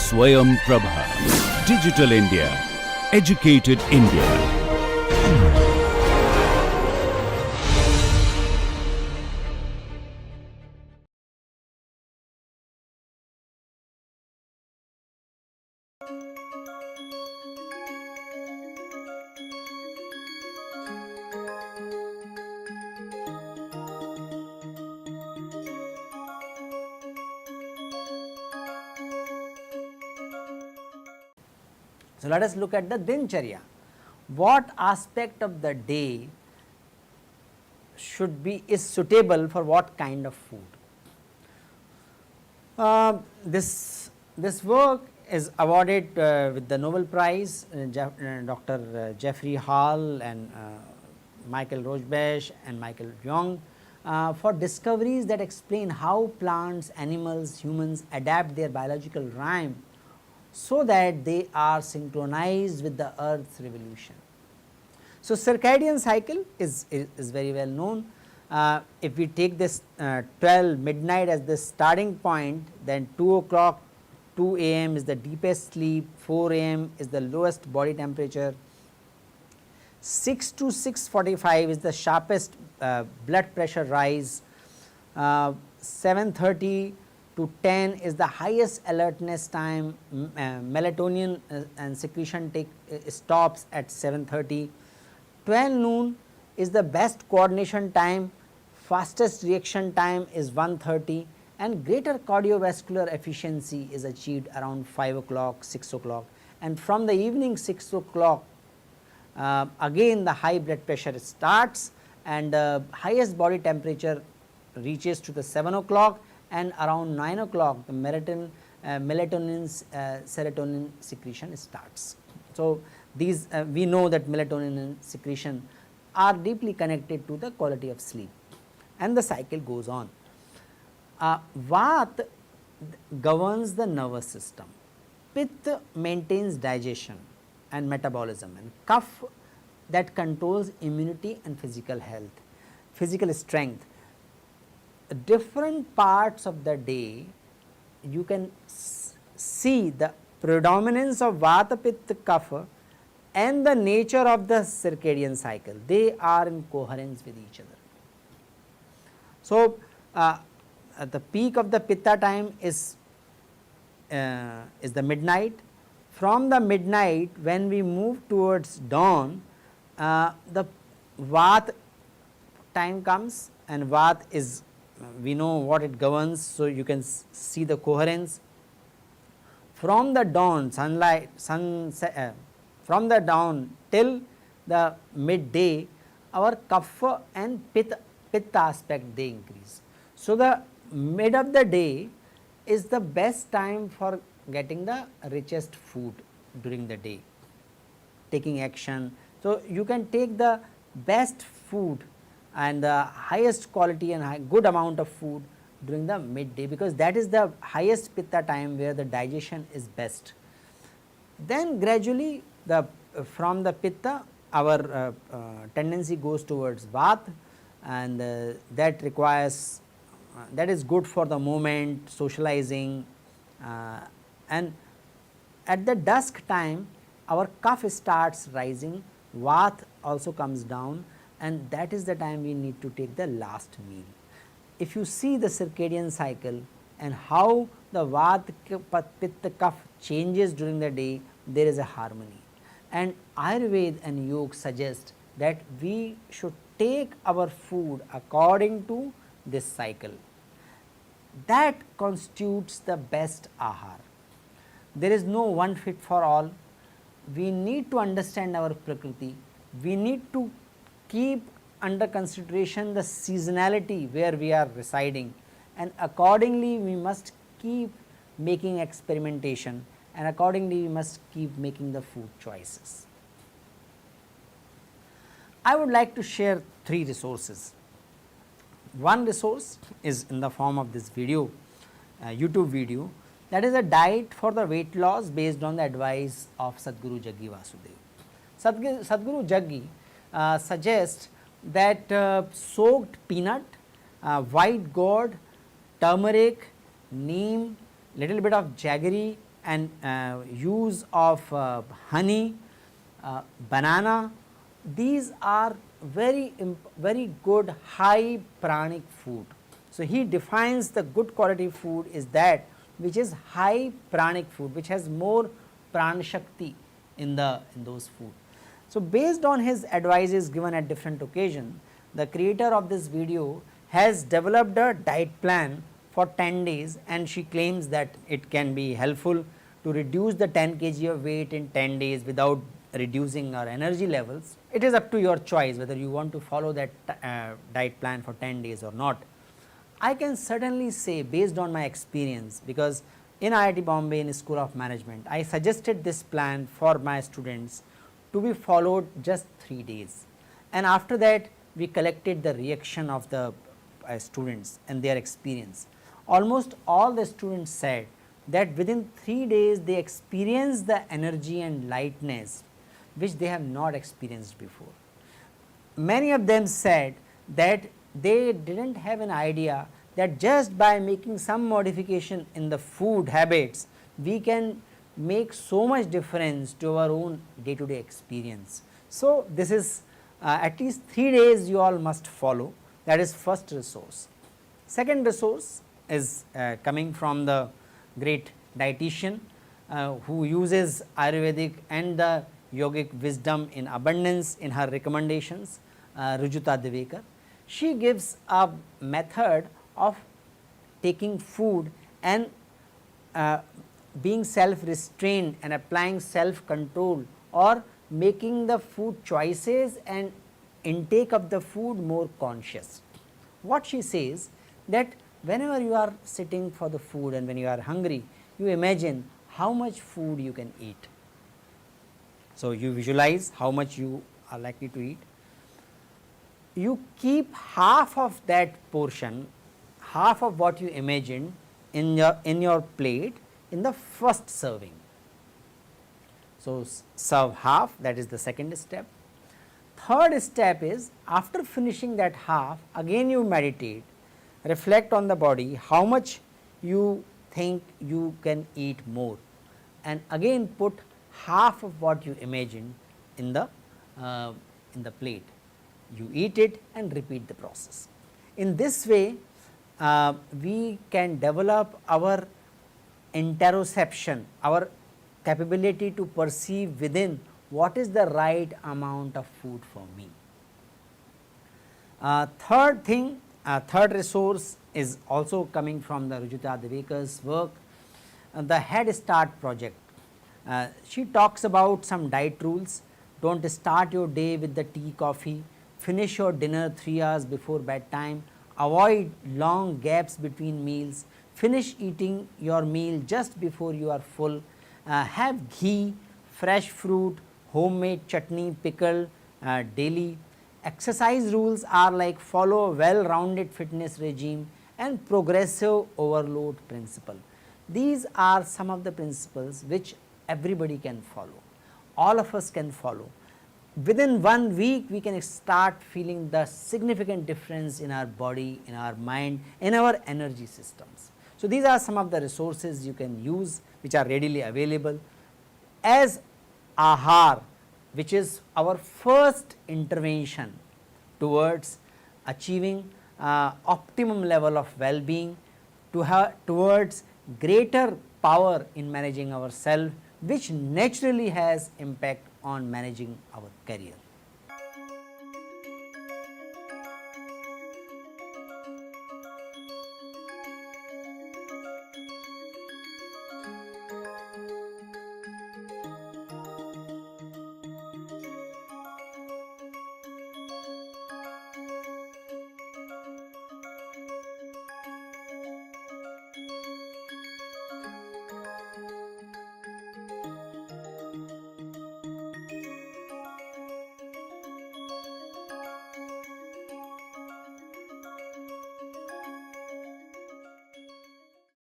Swayam Prabha. Digital India. Educated India. So, let us look at the Dincharya. What aspect of the day is suitable for what kind of food? This work is awarded with the Nobel Prize, Dr. Jeffrey Hall and Michael Rojbesh and Michael Young for discoveries that explain how plants, animals, humans adapt their biological rhyme so that they are synchronized with the earth's revolution. So, circadian cycle is very well known. If we take this 12 midnight as the starting point, then 2 o'clock 2 a.m. is the deepest sleep, 4 a.m. is the lowest body temperature, 6 to 6:45 is the sharpest blood pressure rise, 7:30 to 10 is the highest alertness time, melatonin and secretion stops at 7:30, 12 noon is the best coordination time, fastest reaction time is 1:30 and greater cardiovascular efficiency is achieved around 5 o'clock, 6 o'clock, and from the evening 6 o'clock again the high blood pressure starts and highest body temperature reaches to the 7 o'clock and around 9 o'clock the melatonin serotonin secretion starts. So, these we know that melatonin and secretion are deeply connected to the quality of sleep and the cycle goes on. Vat governs the nervous system, Pitta maintains digestion and metabolism, and Kapha that controls immunity and physical health, physical strength. Different parts of the day you can see the predominance of Vata, Pitta, Kapha and the nature of the circadian cycle, they are in coherence with each other. So, at the peak of the Pitta time is the midnight. From the midnight when we move towards dawn, the Vata time comes and Vata is, we know what it governs. So, you can see the coherence from the dawn sunlight from the dawn till the midday our Kapha and Pitta aspect they increase. So, the mid of the day is the best time for getting the richest food during the day, taking action. So, you can take the best food and the highest quality and good amount of food during the midday, because that is the highest Pitta time where the digestion is best. Then gradually from the Pitta our tendency goes towards Vata, and that requires that is good for the moment, socializing, and at the dusk time our Kapha starts rising, Vata also comes down, and that is the time we need to take the last meal. If you see the circadian cycle and how the Vata, Pitta, Kapha changes during the day, there is a harmony, and Ayurveda and Yoga suggest that we should take our food according to this cycle. That constitutes the best ahar. There is no one fit for all. We need to understand our Prakriti. We need to keep under consideration the seasonality where we are residing, and accordingly we must keep making experimentation, and accordingly we must keep making the food choices. I would like to share 3 resources. One resource is in the form of this video, YouTube video, that is a diet for the weight loss based on the advice of Sadhguru Jaggi Vasudev. Sadhguru Jaggi suggests that soaked peanut, white gourd, turmeric, neem, little bit of jaggery and use of honey, banana, these are very good high pranic food. So, he defines the good quality food is that which is high pranic food, which has more pran shakti in those food. So, based on his advices given at different occasions, the creator of this video has developed a diet plan for 10 days, and she claims that it can be helpful to reduce the 10 kg of weight in 10 days without reducing our energy levels. It is up to your choice whether you want to follow that diet plan for 10 days or not. I can certainly say based on my experience, because in IIT Bombay in School of Management, I suggested this plan for my students to be followed just 3 days, and after that we collected the reaction of the students and their experience. Almost all the students said that within 3 days they experienced the energy and lightness which they have not experienced before. Many of them said that they did not have an idea that just by making some modification in the food habits, we can make so much difference to our own day to day experience. So, this is at least 3 days you all must follow, that is first resource. Second resource is coming from the great dietitian who uses Ayurvedic and the yogic wisdom in abundance in her recommendations, Rujuta Devekar. She gives a method of taking food and being self restrained and applying self control, or making the food choices and intake of the food more conscious. What she says, that whenever you are sitting for the food and when you are hungry, you imagine how much food you can eat. So, you visualize how much you are likely to eat. You keep half of that portion, half of what you imagined in your plate in the first serving. So, serve half, that is the second step. Third step is, after finishing that half, again you meditate, reflect on the body, how much you think you can eat more, and again put half of what you imagined in the plate. You eat it and repeat the process. In this way, we can develop our interoception, our capability to perceive within what is the right amount of food for me. Third resource is also coming from the Rujuta Devekar's work, the Head Start project. She talks about some diet rules. Don't start your day with the tea, coffee, finish your dinner 3 hours before bedtime, avoid long gaps between meals, finish eating your meal just before you are full, have ghee, fresh fruit, homemade chutney, pickle daily. Exercise rules are like follow a well rounded fitness regime and progressive overload principle. These are some of the principles which everybody can follow, all of us can follow. Within 1 week we can start feeling the significant difference in our body, in our mind, in our energy systems. So, these are some of the resources you can use which are readily available as ahar, which is our first intervention towards achieving optimum level of well-being, towards greater power in managing ourselves, which naturally has impact on managing our career.